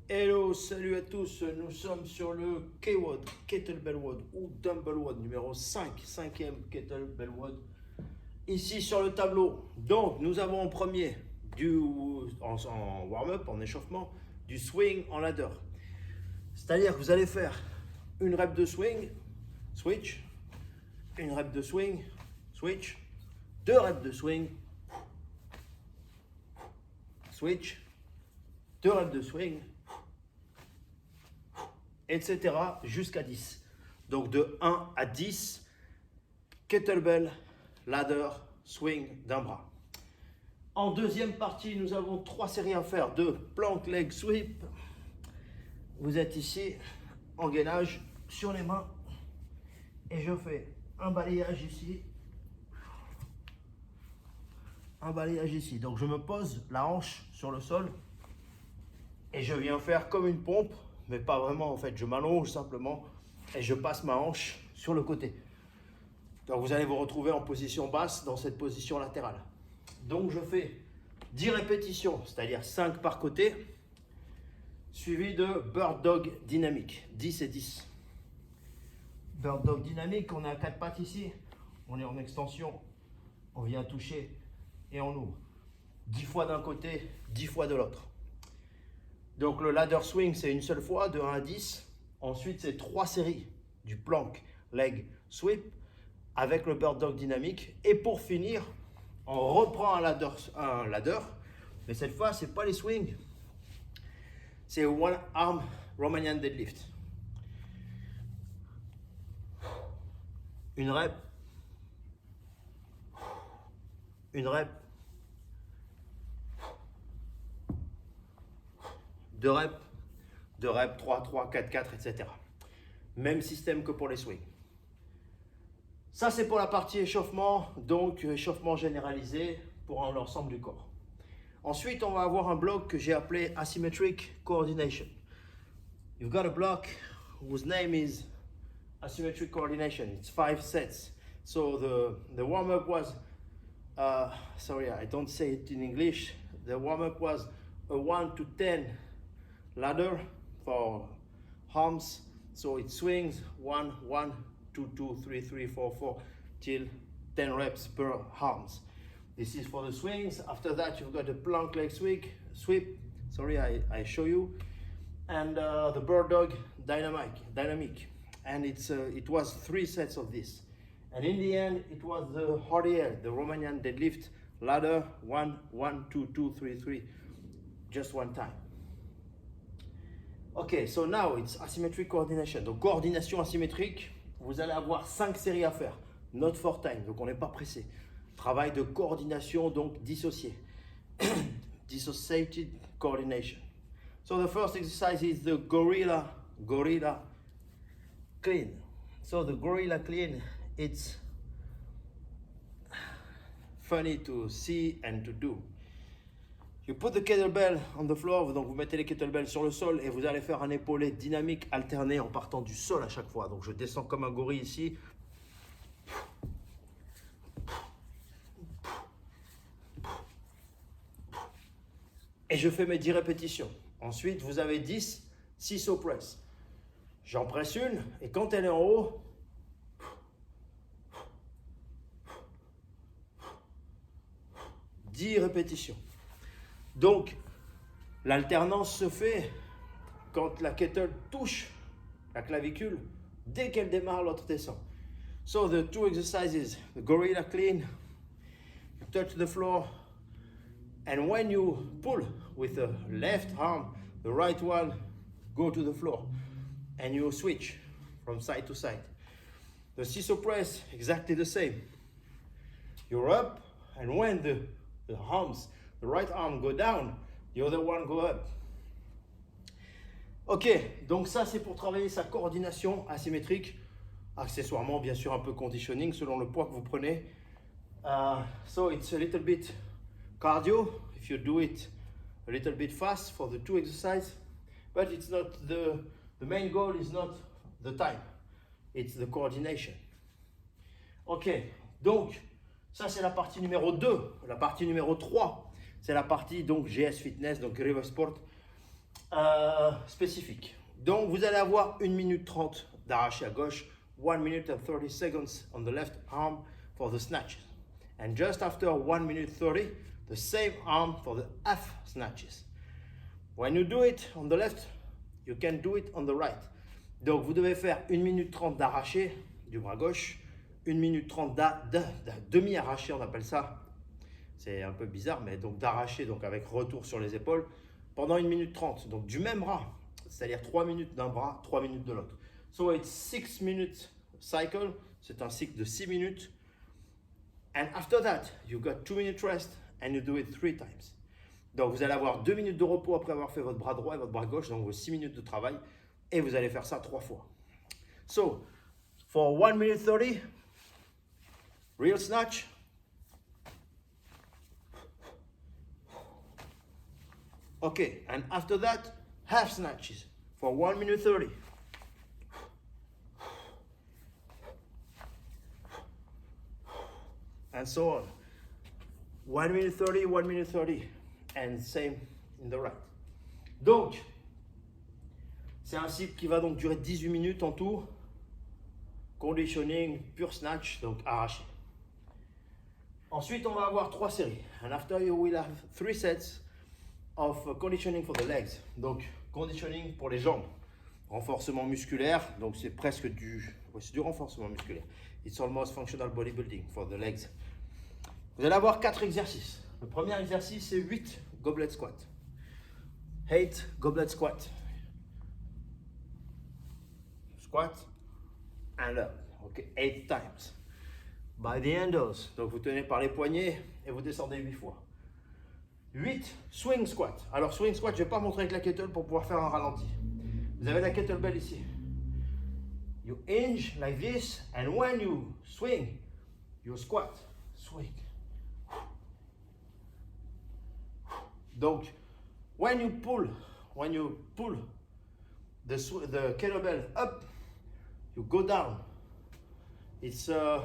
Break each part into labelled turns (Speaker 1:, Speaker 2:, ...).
Speaker 1: Hello, salut à tous, nous sommes sur le K-WOD, Kettlebell WOD ou Dumbbell WOD numéro 5, cinquième Kettlebell WOD, ici sur le tableau. Donc nous avons en premier, en warm-up, en échauffement, du swing en ladder. C'est-à-dire que vous allez faire une rep de swing, switch, une rep de swing, switch, deux reps de swing, switch, deux reps de swing, etc. jusqu'à 10. Donc de 1 à 10, kettlebell, ladder, swing d'un bras. En deuxième partie, nous avons 3 séries à faire de plank leg sweep. Vous êtes ici en gainage sur les mains et je fais un balayage ici, un balayage ici. Donc je me pose la hanche sur le sol et je viens faire comme une pompe, mais pas vraiment en fait. Je m'allonge simplement et je passe ma hanche sur le côté. Donc vous allez vous retrouver en position basse dans cette position latérale. Donc je fais 10 répétitions, c'est-à-dire 5 par côté, suivi de bird dog dynamique, 10 et 10. Bird dog dynamique, on est à 4 pattes ici, on est en extension, on vient toucher et on ouvre. 10 fois d'un côté, 10 fois de l'autre. Donc le ladder swing, c'est une seule fois, de 1 à 10. Ensuite, c'est 3 séries du plank leg sweep avec le bird dog dynamique. Et pour finir, on reprend un ladder, mais cette fois, ce n'est pas les swings. C'est one arm Romanian deadlift. Une rep, une rep, deux reps, 3, 3, 4, 4, etc. Même système que pour les swings. Ça, c'est pour la partie échauffement, donc échauffement généralisé pour l'ensemble du corps. Ensuite, on va avoir un bloc que j'ai appelé Asymmetric Coordination. You've got a block whose name is Asymmetric Coordination. It's 5 sets. So the warm-up was, sorry, I don't say it in English. The warm-up was a 1 to 10 ladder for arms. So it swings 1, 1, 2, 2, 3, 3, 4, 4 till 10 reps per arms. This is for the swings. After that, you've got the plank leg sweep. Sorry, I show you. And the bird dog dynamic. And it was 3 sets of this. And in the end, it was the RDL, the Romanian deadlift ladder, 1, 1, 2, 2, 3, 3, just one time. Okay, so now it's asymmetric coordination. Donc coordination asymétrique, vous allez avoir 5 séries à faire, not for time, donc on n'est pas pressé. Travail de coordination, donc dissocié. Dissociated coordination. So the first exercise is the gorilla clean. So the gorilla clean, it's funny to see and to do. You put the kettlebell on the floor, donc vous mettez les kettlebells sur le sol et vous allez faire un épaulé dynamique alterné en partant du sol à chaque fois. Donc je descends comme un gorille ici. Et je fais mes 10 répétitions. Ensuite, vous avez 6 au press. J'en presse une et quand elle est en haut, 10 répétitions. Donc, l'alternance se fait quand la kettle touche la clavicule. Dès qu'elle démarre, l'autre descend. So the 2 exercises, the gorilla clean, you touch the floor, and when you pull with the left arm, the right one go to the floor, and you switch from side to side. The CISO press, exactly the same. You're up, and when the arms, the right arm go down, the other one go up. Ok, donc ça c'est pour travailler sa coordination asymétrique, accessoirement bien sûr un peu conditioning selon le poids que vous prenez. So it's a little bit cardio if you do it a little bit fast for the 2 exercises, but it's not the main goal is not the time, it's the coordination. Ok, donc ça c'est la partie numéro 2. La partie numéro 3, c'est la partie donc GS Fitness, donc River Sport. spécifiques. Donc, vous allez avoir 1 minute 30 d'arraché à gauche, 1 minute and 30 seconds on the left arm for the snatches. And just after 1 minute 30, the same arm for the half snatches. When you do it on the left, you can do it on the right. Donc, vous devez faire 1 minute 30 d'arraché du bras gauche, 1 minute 30 demi-arraché, on appelle ça. C'est un peu bizarre, mais donc d'arraché, donc avec retour sur les épaules, pendant 1 minute 30. Donc, du même bras, c'est-à-dire 3 minutes d'un bras, 3 minutes de l'autre. So, it's 6 minutes cycle. C'est un cycle de 6 minutes. And after that, you got 2 minutes rest and you do it 3 times. Donc, vous allez avoir 2 minutes de repos après avoir fait votre bras droit et votre bras gauche, donc vos 6 minutes de travail, et vous allez faire ça 3 fois. So, for 1 minute 30, real snatch. Okay, and after that, half snatches for 1 minute 30. And so on. 1 minute 30, 1 minute 30. And same in the right. Donc, c'est un cycle qui va donc durer 18 minutes en tout. Conditioning, pure snatch, donc arraché. Ensuite, on va avoir 3 séries. And after you will have 3 sets of conditioning for the legs. Donc, conditioning pour les jambes. Renforcement musculaire, donc c'est presque du renforcement musculaire. It's almost functional bodybuilding for the legs. Vous allez avoir 4 exercices. Le premier exercice, c'est 8 goblet squat. 8 goblet squat. Squat and up. Okay, 8 times. By the handles. Donc vous tenez par les poignets et vous descendez 8 fois. 8 swing squat. Alors swing squat, je ne vais pas montrer avec la kettle pour pouvoir faire un ralenti. Vous avez la kettlebell ici. You hinge like this and when you swing, you squat. Swing. Donc, when you pull the kettlebell up, you go down. It's a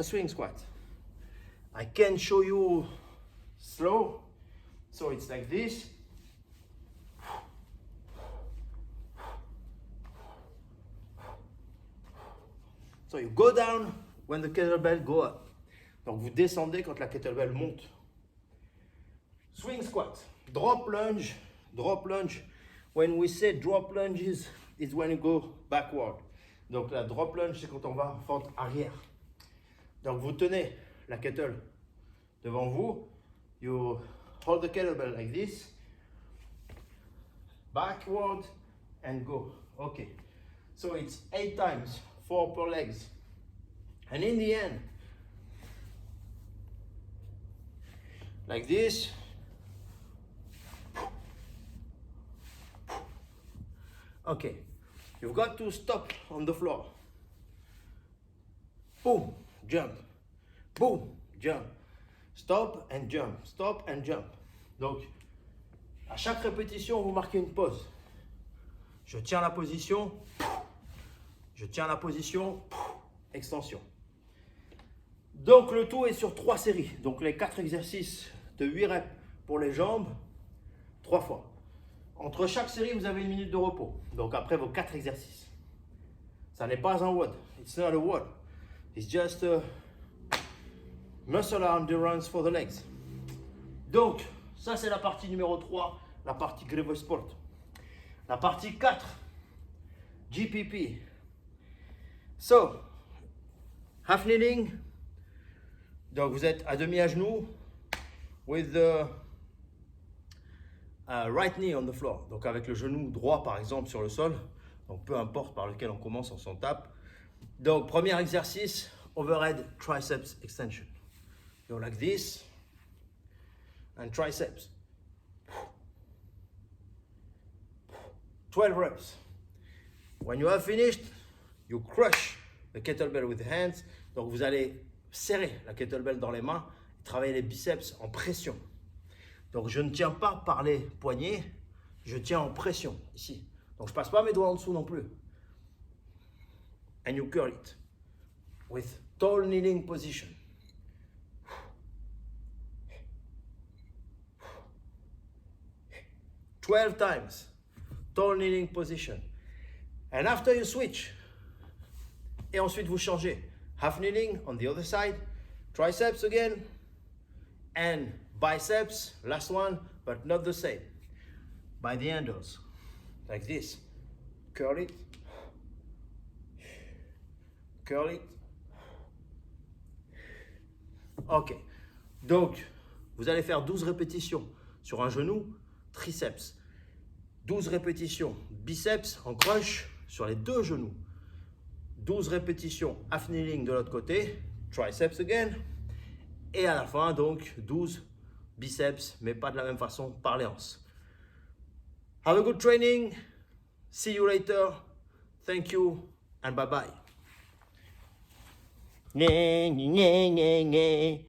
Speaker 1: swing squat. I can show you slow. So it's like this. So you go down when the kettlebell go up. Donc vous descendez quand la kettlebell monte. Swing squat, drop lunge, drop lunge. When we say drop lunges, it's when you go backward. Donc la drop lunge, c'est quand on va en fente arrière. Donc vous tenez la kettle devant vous. You hold the kettlebell like this. Backward and go. Okay. So it's 8 times, 4 per legs. And in the end, like this. Okay, you've got to stop on the floor. Boom, jump. Boom, jump. Stop and jump. Stop and jump. Donc, à chaque répétition, vous marquez une pause. Je tiens la position. Je tiens la position. Extension. Donc, le tout est sur 3 séries. Donc, les 4 exercices de 8 reps pour les jambes, 3 fois. Entre chaque série, vous avez 1 minute de repos. Donc après vos 4 exercices. Ça n'est pas un WOD. It's not a WOD. It's just a muscle endurance for the legs. Donc, ça c'est la partie numéro 3, la partie Grevo Sport. La partie 4, GPP. So, half kneeling. Donc vous êtes à demi à genoux with the right knee on the floor, donc avec le genou droit par exemple sur le sol, donc peu importe par lequel on commence, on s'en tape. Donc premier exercice, overhead triceps extension. You're like this, and triceps. 12 reps. When you have finished, you crush the kettlebell with the hands. Donc vous allez serrer la kettlebell dans les mains et travailler les biceps en pression. Donc je ne tiens pas par les poignets, je tiens en pression ici. Donc je passe pas mes doigts en dessous non plus. And you curl it with tall kneeling position. 12 times. Tall kneeling position. And after you switch, et ensuite vous changez. Half kneeling on the other side. Triceps again. And biceps, last one, but not the same. By the handles, like this. Curl it. Curl it. Ok. Donc, vous allez faire 12 répétitions sur un genou, triceps. 12 répétitions biceps en crunch sur les deux genoux. 12 répétitions half kneeling de l'autre côté, triceps again. Et à la fin, donc, 12 biceps, mais pas de la même façon, par les hanches. Have a good training. See you later. Thank you and bye-bye.